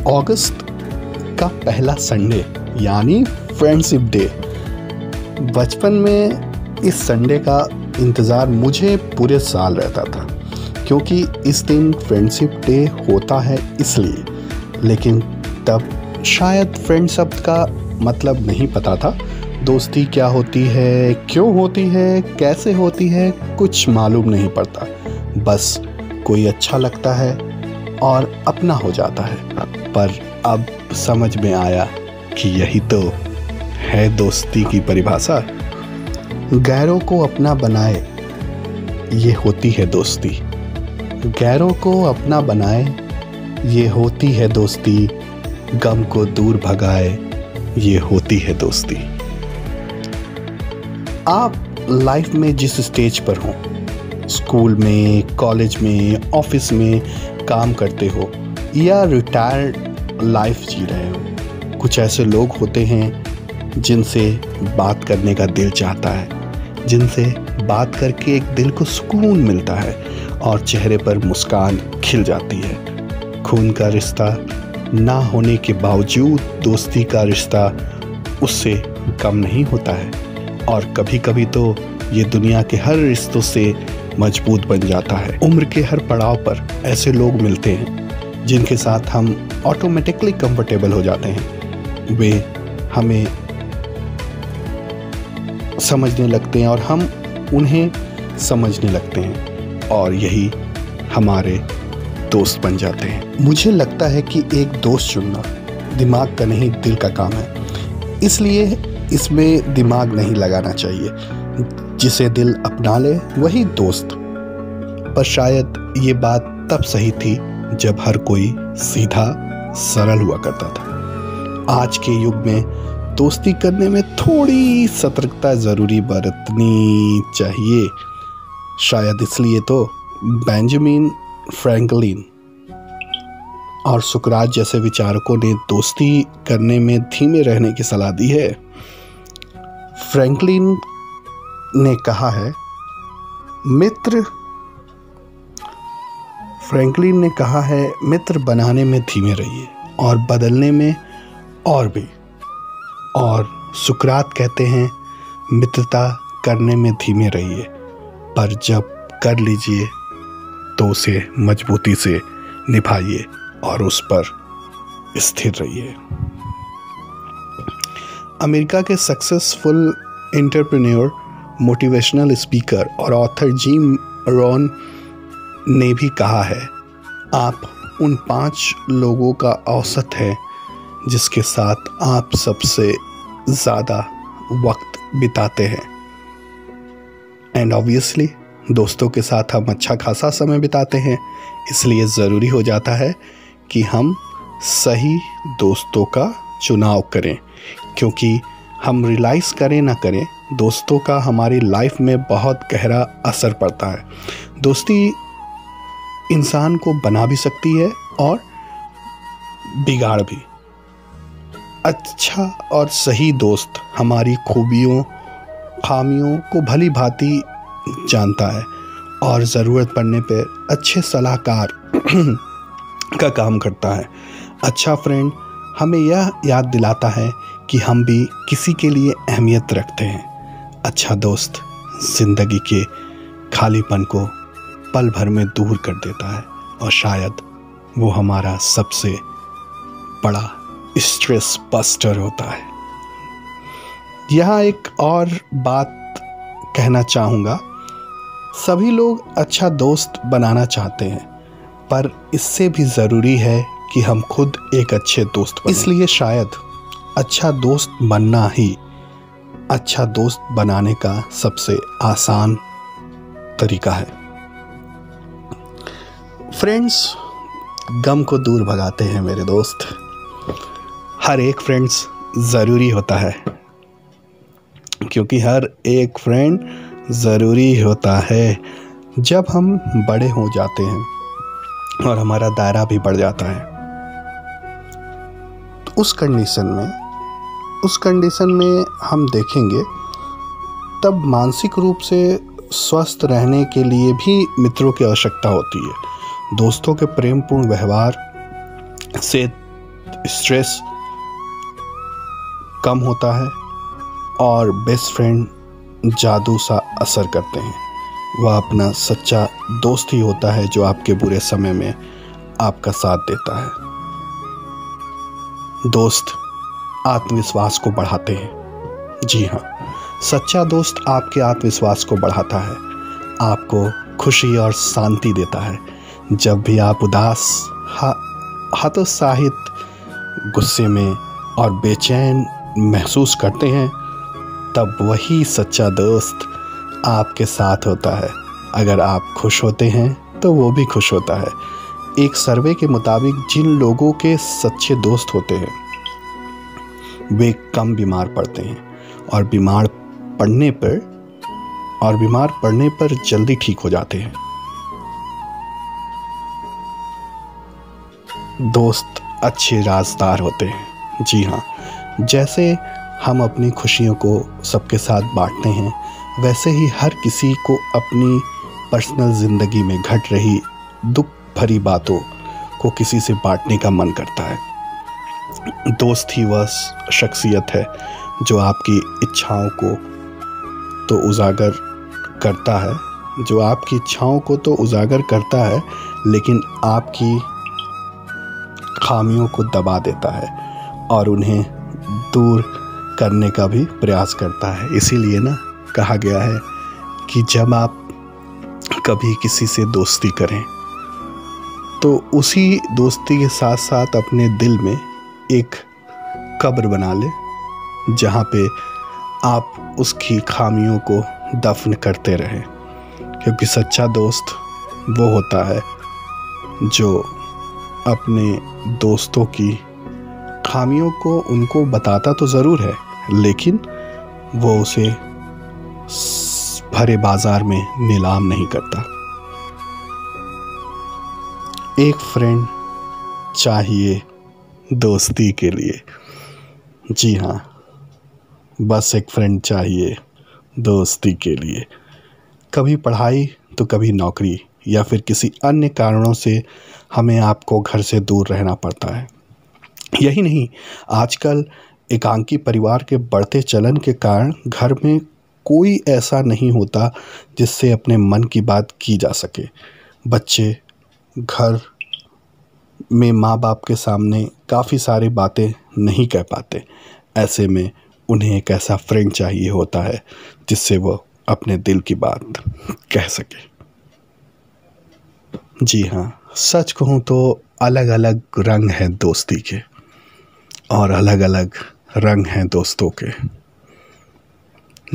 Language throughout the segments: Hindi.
अगस्त का पहला संडे यानी फ्रेंडशिप डे। बचपन में इस संडे का इंतज़ार मुझे पूरे साल रहता था, क्योंकि इस दिन फ्रेंडशिप डे होता है इसलिए। लेकिन तब शायद फ्रेंड शब्द का मतलब नहीं पता था। दोस्ती क्या होती है, क्यों होती है, कैसे होती है, कुछ मालूम नहीं पड़ता। बस कोई अच्छा लगता है और अपना हो जाता है। पर अब समझ में आया कि यही तो है दोस्ती की परिभाषा। गैरों को अपना बनाए, ये होती है दोस्ती। गैरों को अपना बनाए, ये होती है दोस्ती। गम को दूर भगाए, ये होती है दोस्ती। आप लाइफ में जिस स्टेज पर हो, स्कूल में, कॉलेज में, ऑफिस में काम करते हो या रिटायर्ड लाइफ जी रहे हो, कुछ ऐसे लोग होते हैं जिनसे बात करने का दिल चाहता है, जिनसे बात करके एक दिल को सुकून मिलता है और चेहरे पर मुस्कान खिल जाती है। खून का रिश्ता ना होने के बावजूद दोस्ती का रिश्ता उससे कम नहीं होता है, और कभी कभी तो ये दुनिया के हर रिश्तों से मजबूत बन जाता है। उम्र के हर पड़ाव पर ऐसे लोग मिलते हैं जिनके साथ हम ऑटोमेटिकली कंफर्टेबल हो जाते हैं। वे हमें समझने लगते हैं और हम उन्हें समझने लगते हैं, और यही हमारे दोस्त बन जाते हैं। मुझे लगता है कि एक दोस्त चुनना दिमाग का नहीं, दिल का काम है। इसलिए इसमें दिमाग नहीं लगाना चाहिए। जिसे दिल अपना ले वही दोस्त। पर शायद ये बात तब सही थी जब हर कोई सीधा सरल हुआ करता था। आज के युग में दोस्ती करने में थोड़ी सतर्कता ज़रूरी बरतनी चाहिए। शायद इसलिए तो बेंजामिन फ्रैंकलिन और सुकरात जैसे विचारकों ने दोस्ती करने में धीमे रहने की सलाह दी है। फ्रैंकलिन ने कहा है, मित्र बनाने में धीमे रहिए और बदलने में और भी। और सुकरात कहते हैं, मित्रता करने में धीमे रहिए, पर जब कर लीजिए तो उसे मजबूती से निभाइए और उस पर स्थिर रहिए। अमेरिका के सक्सेसफुल एंटरप्रेन्योर, मोटिवेशनल स्पीकर और ऑथर जिम रोहन ने भी कहा है, आप उन 5 लोगों का औसत है जिसके साथ आप सबसे ज़्यादा वक्त बिताते हैं। एंड ऑब्वियसली दोस्तों के साथ हम अच्छा खासा समय बिताते हैं, इसलिए ज़रूरी हो जाता है कि हम सही दोस्तों का चुनाव करें, क्योंकि हम रियलाइज़ करें ना करें, दोस्तों का हमारी लाइफ में बहुत गहरा असर पड़ता है। दोस्ती इंसान को बना भी सकती है और बिगाड़ भी। अच्छा और सही दोस्त हमारी खूबियों, खामियों को भली भांति जानता है और ज़रूरत पड़ने पर अच्छे सलाहकार का काम करता है। अच्छा फ्रेंड हमें यह याद दिलाता है कि हम भी किसी के लिए अहमियत रखते हैं। अच्छा दोस्त ज़िंदगी के खालीपन को पल भर में दूर कर देता है, और शायद वो हमारा सबसे बड़ा स्ट्रेस बस्टर होता है। यहाँ एक और बात कहना चाहूँगा, सभी लोग अच्छा दोस्त बनाना चाहते हैं, पर इससे भी ज़रूरी है कि हम खुद एक अच्छे दोस्त बनें। इसलिए शायद अच्छा दोस्त बनना ही अच्छा दोस्त बनाने का सबसे आसान तरीका है। फ्रेंड्स गम को दूर भगाते हैं मेरे दोस्त। हर एक फ्रेंड्स ज़रूरी होता है, क्योंकि हर एक फ्रेंड ज़रूरी होता है। जब हम बड़े हो जाते हैं और हमारा दायरा भी बढ़ जाता है, तो उस कंडीशन में हम देखेंगे तब मानसिक रूप से स्वस्थ रहने के लिए भी मित्रों की आवश्यकता होती है। दोस्तों के प्रेमपूर्ण व्यवहार से स्ट्रेस कम होता है और बेस्ट फ्रेंड जादू सा असर करते हैं। वह अपना सच्चा दोस्त ही होता है जो आपके बुरे समय में आपका साथ देता है। दोस्त आत्मविश्वास को बढ़ाते हैं। जी हाँ, सच्चा दोस्त आपके आत्मविश्वास को बढ़ाता है, आपको खुशी और शांति देता है। जब भी आप उदास, हतोत्साहित, गुस्से में और बेचैन महसूस करते हैं, तब वही सच्चा दोस्त आपके साथ होता है। अगर आप खुश होते हैं तो वो भी खुश होता है। एक सर्वे के मुताबिक जिन लोगों के सच्चे दोस्त होते हैं वे कम बीमार पड़ते हैं और बीमार पड़ने पर जल्दी ठीक हो जाते हैं। दोस्त अच्छे राजदार होते हैं। जी हाँ, जैसे हम अपनी खुशियों को सबके साथ बांटते हैं, वैसे ही हर किसी को अपनी पर्सनल ज़िंदगी में घट रही दुख भरी बातों को किसी से बांटने का मन करता है। दोस्त ही वह शख्सियत है जो आपकी इच्छाओं को तो उजागर करता है, लेकिन आपकी खामियों को दबा देता है और उन्हें दूर करने का भी प्रयास करता है। इसीलिए ना कहा गया है कि जब आप कभी किसी से दोस्ती करें तो उसी दोस्ती के साथ साथ अपने दिल में एक कब्र बना लें जहाँ पे आप उसकी खामियों को दफन करते रहें, क्योंकि सच्चा दोस्त वो होता है जो अपने दोस्तों की खामियों को उनको बताता तो ज़रूर है, लेकिन वो उसे भरे बाजार में नीलाम नहीं करता। एक फ्रेंड चाहिए दोस्ती के लिए। जी हाँ, बस एक फ्रेंड चाहिए दोस्ती के लिए। कभी पढ़ाई तो कभी नौकरी या फिर किसी अन्य कारणों से हमें आपको घर से दूर रहना पड़ता है। यही नहीं, आजकल एकांकी परिवार के बढ़ते चलन के कारण घर में कोई ऐसा नहीं होता जिससे अपने मन की बात की जा सके। बच्चे घर में माँ बाप के सामने काफ़ी सारी बातें नहीं कह पाते। ऐसे में उन्हें एक ऐसा फ्रेंड चाहिए होता है जिससे वो अपने दिल की बात कह सके। जी हाँ, सच कहूँ तो अलग अलग रंग हैं दोस्ती के और अलग अलग रंग हैं दोस्तों के।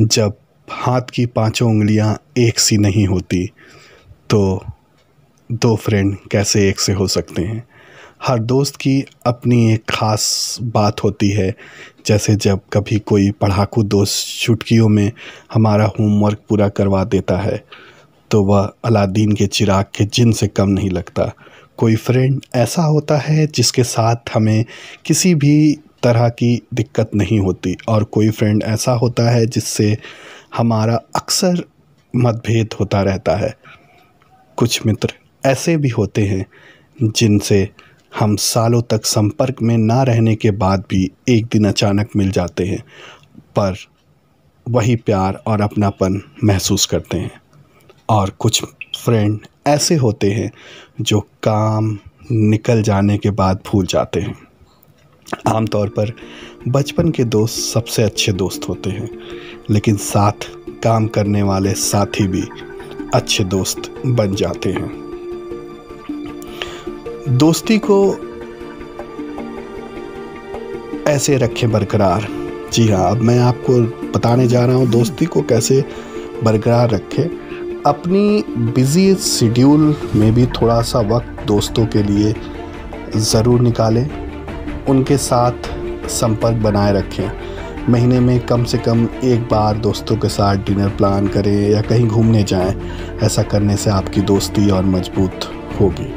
जब हाथ की पांचों उंगलियां एक सी नहीं होती तो दो फ्रेंड कैसे एक से हो सकते हैं। हर दोस्त की अपनी एक ख़ास बात होती है। जैसे जब कभी कोई पढ़ाकू दोस्त चुटकियों में हमारा होमवर्क पूरा करवा देता है तो वह अलादीन के चिराग के जिन से कम नहीं लगता। कोई फ्रेंड ऐसा होता है जिसके साथ हमें किसी भी तरह की दिक्कत नहीं होती, और कोई फ्रेंड ऐसा होता है जिससे हमारा अक्सर मतभेद होता रहता है। कुछ मित्र ऐसे भी होते हैं जिनसे हम सालों तक संपर्क में ना रहने के बाद भी एक दिन अचानक मिल जाते हैं, पर वही प्यार और अपनापन महसूस करते हैं। और कुछ फ्रेंड ऐसे होते हैं जो काम निकल जाने के बाद भूल जाते हैं। आमतौर पर बचपन के दोस्त सबसे अच्छे दोस्त होते हैं, लेकिन साथ काम करने वाले साथी भी अच्छे दोस्त बन जाते हैं। दोस्ती को ऐसे रखें बरकरार। जी हाँ, अब मैं आपको बताने जा रहा हूँ दोस्ती को कैसे बरकरार रखें। अपनी बिजी शेड्यूल में भी थोड़ा सा वक्त दोस्तों के लिए ज़रूर निकालें। उनके साथ संपर्क बनाए रखें। महीने में कम से कम एक बार दोस्तों के साथ डिनर प्लान करें या कहीं घूमने जाएं। ऐसा करने से आपकी दोस्ती और मजबूत होगी।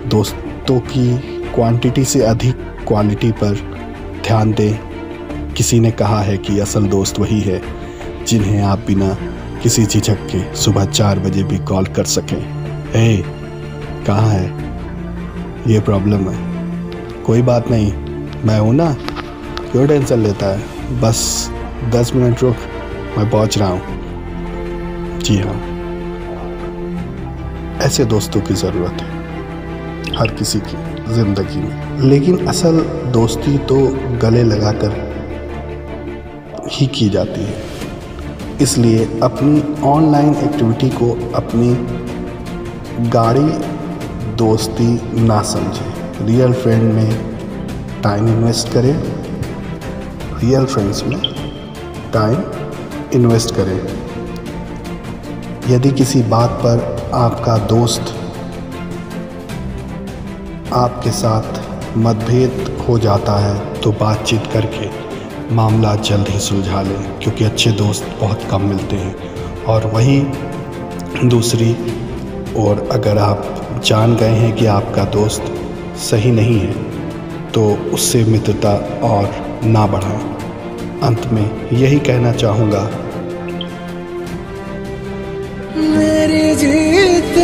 दोस्तों की क्वांटिटी से अधिक क्वालिटी पर ध्यान दें। किसी ने कहा है कि असल दोस्त वही है जिन्हें आप बिना किसी झिझक के सुबह 4 बजे भी कॉल कर सकें। कहाँ है, ये प्रॉब्लम है, कोई बात नहीं, मैं हूँ ना, क्यों टेंशन लेता है, बस 10 मिनट रुक, मैं पहुँच रहा हूँ। जी हाँ, ऐसे दोस्तों की ज़रूरत है हर किसी की ज़िंदगी में, लेकिन असल दोस्ती तो गले लगाकर ही की जाती है। इसलिए अपनी ऑनलाइन एक्टिविटी को अपनी गाढ़ी दोस्ती ना समझें। रियल फ्रेंड में टाइम इन्वेस्ट करें, रियल फ्रेंड्स में टाइम इन्वेस्ट करें। यदि किसी बात पर आपका दोस्त आपके साथ मतभेद हो जाता है तो बातचीत करके मामला जल्द ही सुलझा लें, क्योंकि अच्छे दोस्त बहुत कम मिलते हैं। और वहीं दूसरी ओर अगर आप जान गए हैं कि आपका दोस्त सही नहीं है तो उससे मित्रता और ना बढ़ाएं। अंत में यही कहना चाहूँगा, मेरी जीत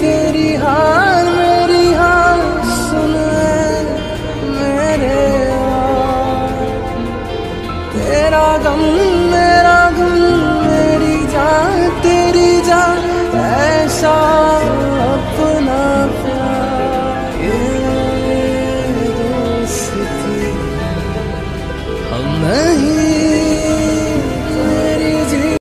तेरी हार मेरी हार सुन मेरे तेरा गम